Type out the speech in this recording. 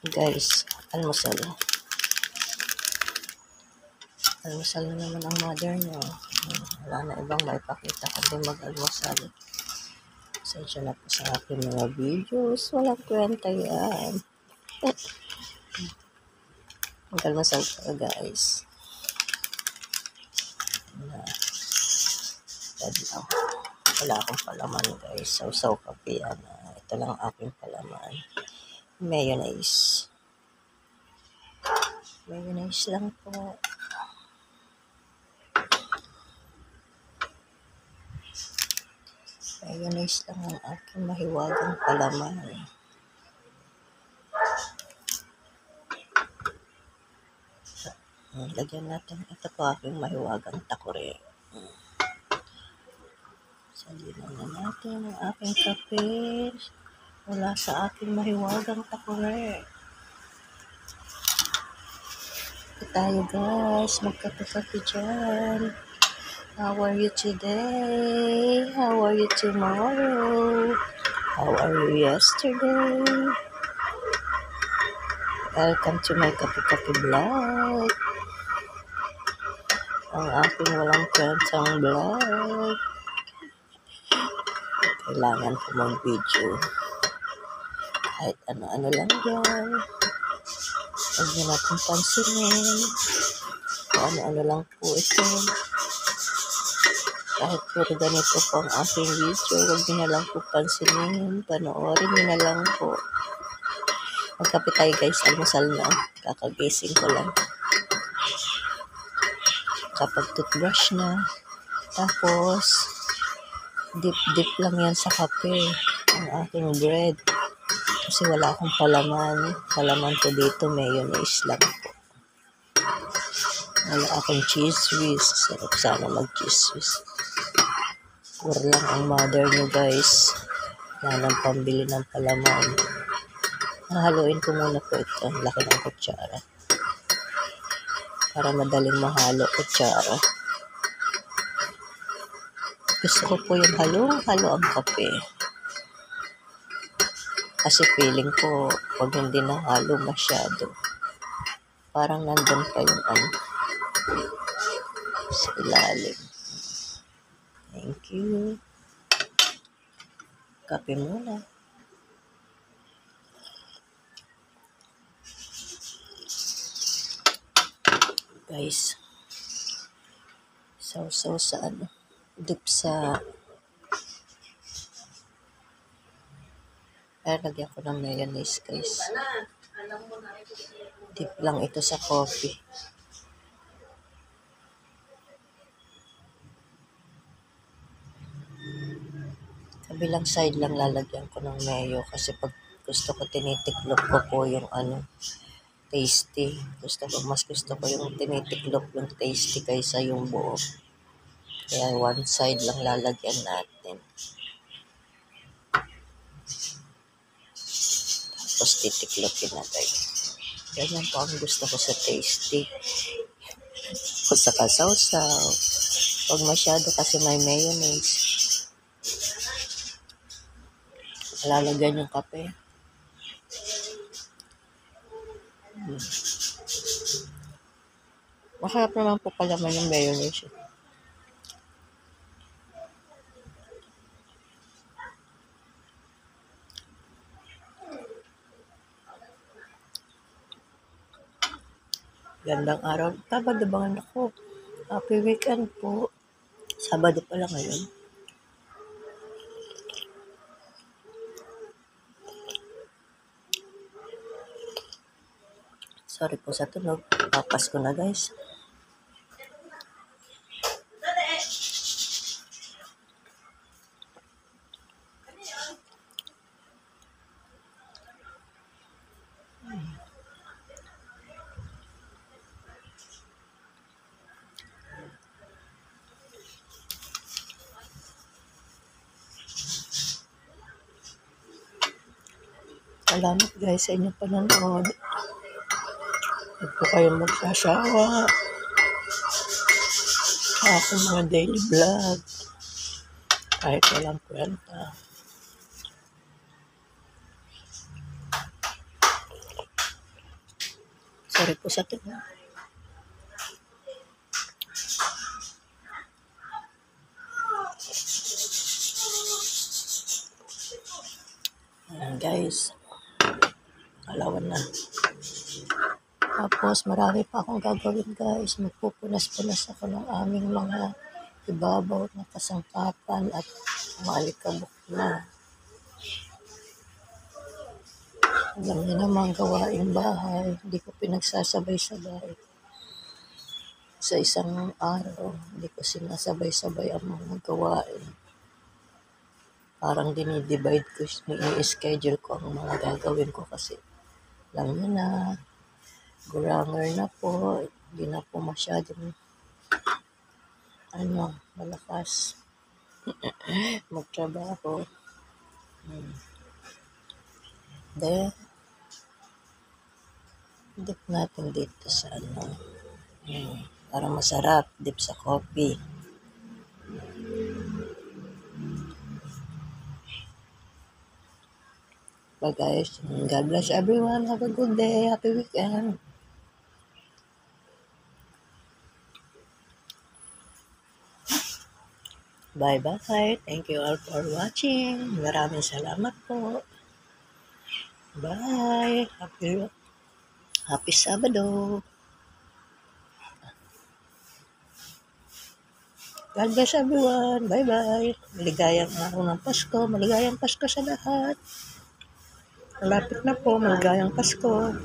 Guys, almusal. Almusal na naman ang mother nyo. Wala na ibang maipakita kundi mag-almusal. Pasensya na po sa aking mga videos. Walang kwenta yan. Mag-almusal ka guys. Wala akong palaman guys. Sausaw kape yan. Ito lang aking palaman. Mayonnaise. Mayonnaise lang po. Mayonnaise lang ang aking mahiwagang palaman. Lagyan natin. Ito po aking mahiwagang takore. Salinan na natin ang aking kape. Wala sa aking mahiwagang takore. Ito tayo guys. Magkape-kape dyan. How are you today? How are you tomorrow? How are you yesterday? Welcome to my kape-kape vlog. Ang aking walang kwentang vlog. Kailangan ko mag-video. Kahit ano-ano lang yan. Huwag nyo natin pansinin. Kung ano-ano lang po ito. Kahit puro ganito po ang aking video, huwag nyo na lang po pansinin. Panoorin nyo na lang po. Magkape tayo guys, almusal na. Kakagising ko lang. Kapag toothbrush na. Tapos, dip lang yan sa kape. Ang aking bread. Kasi wala akong palaman. Palaman ko dito, mayonnaise lang po. Wala akong cheese whiz. Sarap sana mag-cheese whiz. Puro lang ang mother nyo guys. Wala nang pambili ng palaman. Hahaluin ko muna po ito. Laki ng kutsara. Para madaling mahalo kutsara. Gusto ko po yung halo ang kape. Kasi feeling ko, pag hindi nahalo masyado, parang nandun pa yung sa ilalim. Thank you. Kape muna. Guys, sausaw sa dip sa lagyan ko ng mayonnaise guys. Dip lang ito sa coffee. Kabilang side lang lalagyan ko ng mayo kasi pag gusto ko tinitiklop ko po yung tasty. Mas gusto ko yung tinitiklop yung tasty kaysa yung buo. Kaya one side lang lalagyan natin. Tapos titiklopin natin. Ganyan po ang gusto ko sa tasty. O sa kasawsaw. Huwag masyado kasi may mayonnaise. Lalagyan yung kape. Masarap naman po pala may yung mayonnaise. Gandang araw. Sabado ba ako? Happy weekend po. Sabado pala ngayon. Sorry po sa tunog. Papas ko na guys. Salamat guys sa inyong panonood. Huwag po kayong magsasawa sa aking mga daily vlog. Kahit walang kwenta. Sorry po sa tunog. Ayan guys, alawan na. Tapos marami pa akong gagawin guys. Magpupunas-punas ako ng aming mga ibabaw na kasangkapan at maalikabok na. Alam niyo naman, gawaing bahay, hindi ko pinagsasabay-sabay. Sa isang araw, hindi ko sinasabay-sabay ang mga gawain. Parang dinidivide ko, i-schedule ko ang mga gagawin ko kasi alam niyo na, guranger na po, hindi na po masyadong malakas magtrabaho. Then, dip natin dito sa para masarap, dip sa coffee. Bye guys, God bless everyone, have a good day, happy weekend. Bye-bye. Thank you all for watching. Maraming salamat po. Bye. Happy Sabado. God bless everyone. Bye-bye. Maligayang araw ng Pasko. Maligayang Pasko sa lahat. Malapit na po. Maligayang Pasko.